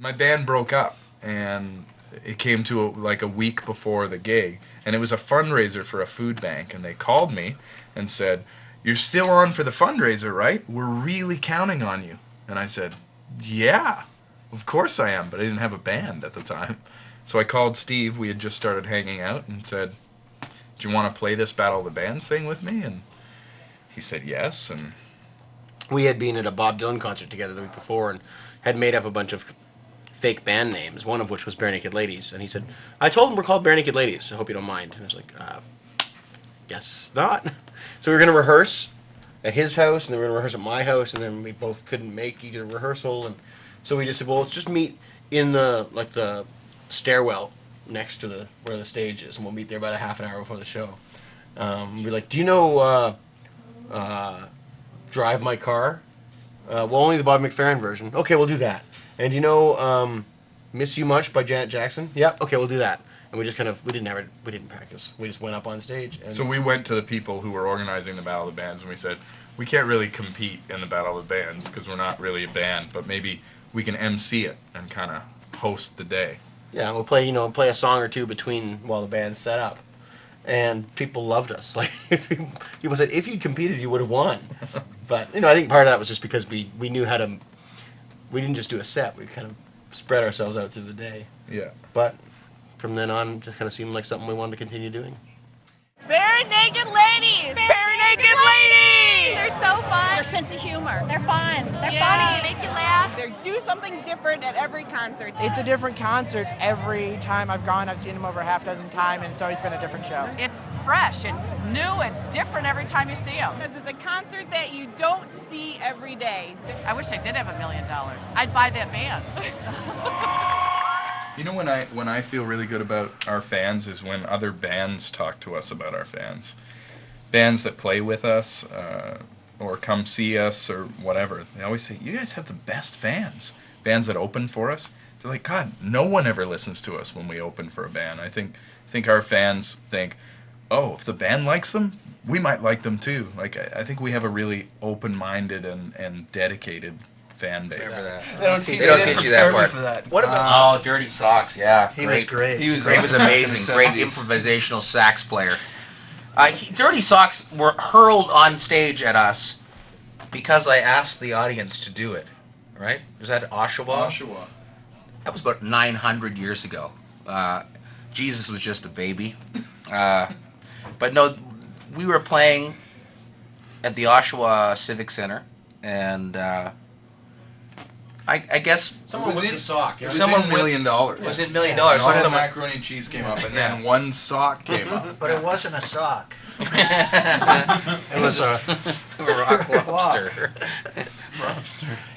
my band broke up, and it came to like a week before the gig, and it was a fundraiser for a food bank, and they called me and said, "You're still on for the fundraiser, right? We're really counting on you." And I said, "Yeah, of course I am," but I didn't have a band at the time. So I called Steve, we had just started hanging out, and said, "Do you want to play this Battle of the Bands thing with me?" And he said yes, and we had been at a Bob Dylan concert together the week before and had made up a bunch of fake band names, one of which was Barenaked Ladies. And he said, "I told him we're called Barenaked Ladies. I hope you don't mind." And I was like, guess not. So we were going to rehearse at his house, and then we were going to rehearse at my house, and then we both couldn't make either rehearsal. And so we just said, well, let's just meet in the stairwell next to where the stage is, and we'll meet there about a half an hour before the show. We're like, "Do you know Drive My Car?" Well, only the Bob McFerrin version. Okay, we'll do that. "And do you know Miss You Much by Janet Jackson?" "Yep." "Okay, we'll do that." And we just we didn't practice. We just went up on stage. And so we went to the people who were organizing the Battle of the Bands, and we said, "We can't really compete in the Battle of the Bands because we're not really a band, but maybe we can MC it and kind of host the day." Yeah, we'll play a song or two between while the band's set up. And people loved us. Like, people said, if you'd competed, you would have won. But I think part of that was just because we knew how to. We didn't just do a set. We kind of spread ourselves out through the day. Yeah. But from then on, it just kind of seemed like something we wanted to continue doing. Barenaked Ladies! Barenaked Ladies! They're so fun. Their sense of humor. They're fun. They're funny. They make you laugh. They do something different at every concert. It's a different concert every time I've gone. I've seen them over a half dozen times, and it's always been a different show. It's fresh, it's new, it's different every time you see them. Because it's a concert that you don't see every day. I wish I did have $1 million. I'd buy that band. You know, when I feel really good about our fans is when other bands talk to us about our fans. Bands that play with us, or come see us, or whatever. They always say, "You guys have the best fans." Bands that open for us, they're like, "God, no one ever listens to us when we open for a band." I think our fans think, "Oh, if the band likes them, we might like them too." Like, I think we have a really open-minded and dedicated fan base. They don't teach you that part. For that. What about Dirty Socks? Yeah, He was great. He was amazing. Great improvisational sax player. Dirty Socks were hurled on stage at us because I asked the audience to do it. Right? Was that Oshawa? Oshawa. That was about 900 years ago. Jesus was just a baby. But no, we were playing at the Oshawa Civic Center, and I guess Someone with a sock. It was in $1 million. Was it $1 million? All So the someone, macaroni and cheese came up, and then one sock came up. But it wasn't a sock. It was a rock lobster.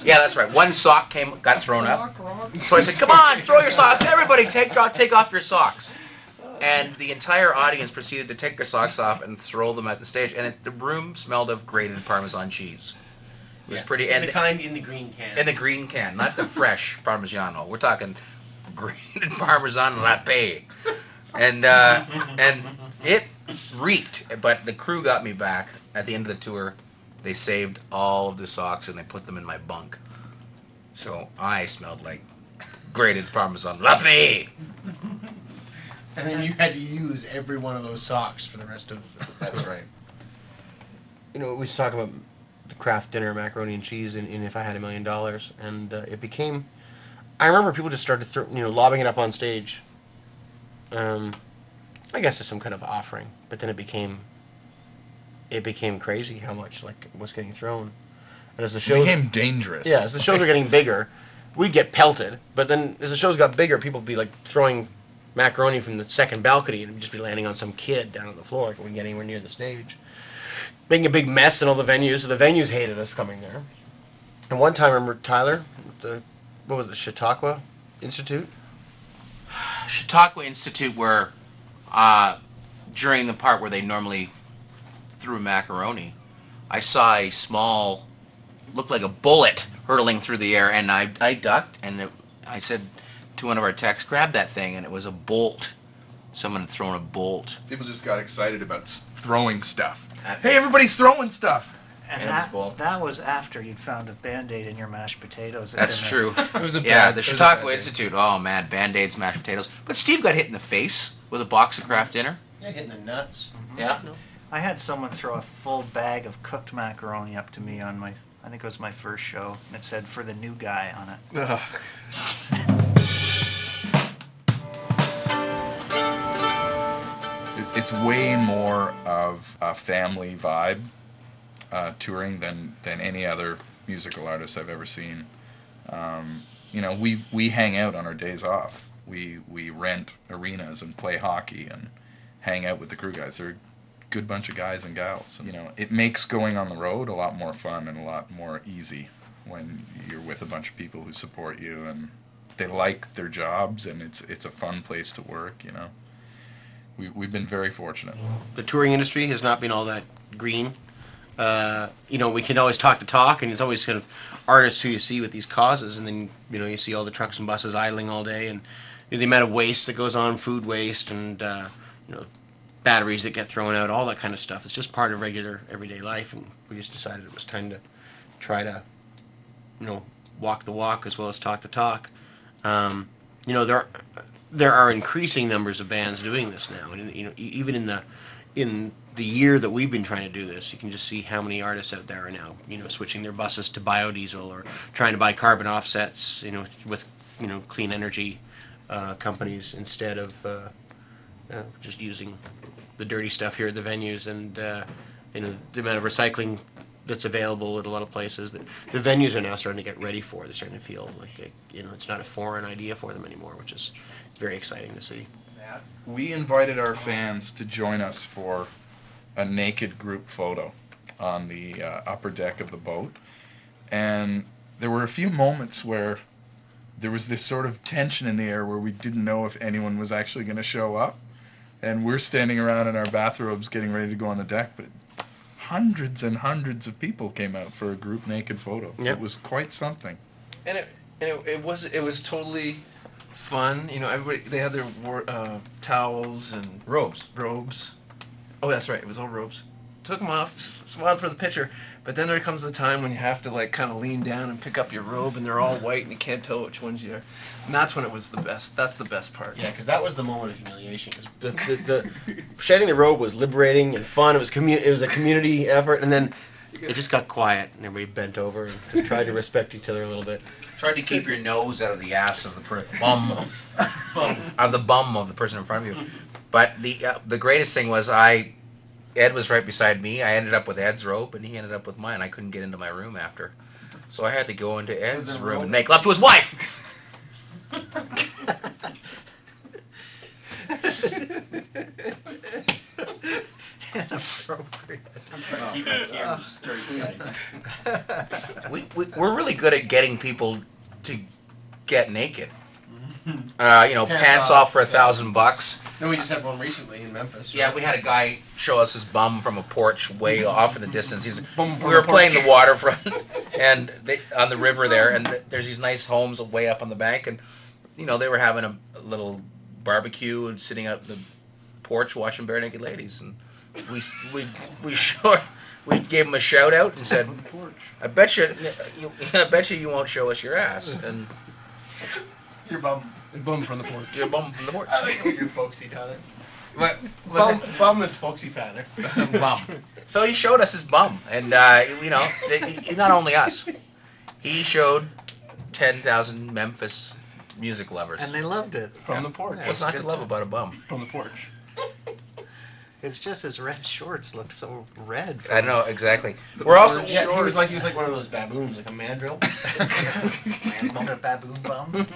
Yeah, that's right. One sock got thrown up. So I said, "Come on, throw your socks! Everybody, take off your socks!" And the entire audience proceeded to take their socks off and throw them at the stage, and the room smelled of grated Parmesan cheese. It was pretty. And the kind in the green can. In the green can, not the fresh Parmigiano. We're talking grated Parmesan latte, and it reeked. But the crew got me back at the end of the tour. They saved all of the socks and they put them in my bunk. So I smelled like grated Parmesan latte. And then you had to use every one of those socks for the rest of. That's right. We was talking about the craft dinner macaroni and cheese in If I Had $1 Million, and it became. I remember people just started lobbing it up on stage. I guess as some kind of offering, but then it became crazy how much was getting thrown, and as the show became dangerous. Yeah, as the shows were getting bigger, we'd get pelted. But then as the shows got bigger, people would be like throwing macaroni from the second balcony and it'd just be landing on some kid down on the floor. Like, we wouldn't get anywhere near the stage, making a big mess in all the venues. So the venues hated us coming there. And one time, I remember Tyler, what was it, Chautauqua Institute? Chautauqua Institute, where during the part where they normally threw macaroni, I saw a small, looked like a bullet hurtling through the air, and I ducked, and I said to one of our techs, "Grab that thing," and it was a bolt. Someone had thrown a bolt. People just got excited about throwing stuff. Hey, everybody's throwing stuff. And And it was bold. that was after you'd found a Band-Aid in your mashed potatoes. That's true. It was a Yeah, bad, the it was a Chautauqua bad day. Institute. Oh man, Band-Aids, mashed potatoes. But Steve got hit in the face with a box of Kraft Dinner. Yeah, hitting the nuts. Yeah. I had someone throw a full bag of cooked macaroni up to me on I think it was my first show, and it said "for the new guy" on it. Ugh. It's way more of a family vibe touring than any other musical artist I've ever seen. You know, we hang out on our days off. We rent arenas and play hockey and hang out with the crew guys. They're a good bunch of guys and gals. You know, it makes going on the road a lot more fun and a lot more easy when you're with a bunch of people who support you and they like their jobs and it's a fun place to work, you know. We've been very fortunate. The touring industry has not been all that green. You know, we can always talk the talk, and it's always kind of artists who you see with these causes, and then, you know, you see all the trucks and buses idling all day, and the amount of waste that goes on, food waste, and, you know, batteries that get thrown out, all that kind of stuff. It's just part of regular, everyday life, and we just decided it was time to try to, you know, walk the walk as well as talk the talk. You know, there are increasing numbers of bands doing this now, and you know, even in the year that we've been trying to do this, you can just see how many artists out there are now, you know, switching their buses to biodiesel or trying to buy carbon offsets, you know, with you know, clean energy companies instead of just using the dirty stuff here at the venues, and you know, the amount of recycling that's available at a lot of places. The venues are now starting to get ready for it. They're starting to feel like you know, it's not a foreign idea for them anymore, which is it's very exciting to see. We invited our fans to join us for a naked group photo on the upper deck of the boat, and there were a few moments where there was this sort of tension in the air where we didn't know if anyone was actually going to show up, and we're standing around in our bathrobes getting ready to go on the deck, but hundreds and hundreds of people came out for a group naked photo. Yep. It was quite something. And it was totally fun. You know, everybody, they had their towels and Robes. Oh, that's right. It was all robes. Took them off, smiled for the picture, but then there comes the time when you have to like kind of lean down and pick up your robe, and they're all white, and you can't tell which ones you are. And that's when it was the best. That's the best part. Yeah, because that was the moment of humiliation. Because the shedding the robe was liberating and fun. It was it was a community effort, and then it just got quiet, and everybody bent over and just tried to respect each other a little bit. Tried to keep your nose out of the ass of the bum of the bum of the person in front of you. But the greatest thing was Ed was right beside me. I ended up with Ed's robe, and he ended up with mine. I couldn't get into my room after, so I had to go into Ed's room and make love to his wife. We're really good at getting people to get naked. You know, pants off for $1,000. Then we just had one recently in Memphis. Yeah, we had a guy show us his bum from a porch way off in the distance. Bum from We were a porch. playing the waterfront and on the river there, and there's these nice homes way up on the bank, and you know, they were having a little barbecue and sitting out the porch watching Barenaked Ladies, and we gave them a shout out and said, I bet you won't show us your ass, and Your bum. Bum from the porch. your bum from the porch. I think you're folksy, Tyler. What? Bum is folksy, Tyler. Bum. So he showed us his bum, and you know, not only us, he showed 10,000 Memphis music lovers. And they loved it. From the porch. What's not to love about a bum? From the porch. It's just his red shorts looked so red. I know exactly. We're also Yeah, he was like one of those baboons, like a mandrill. A baboon bum.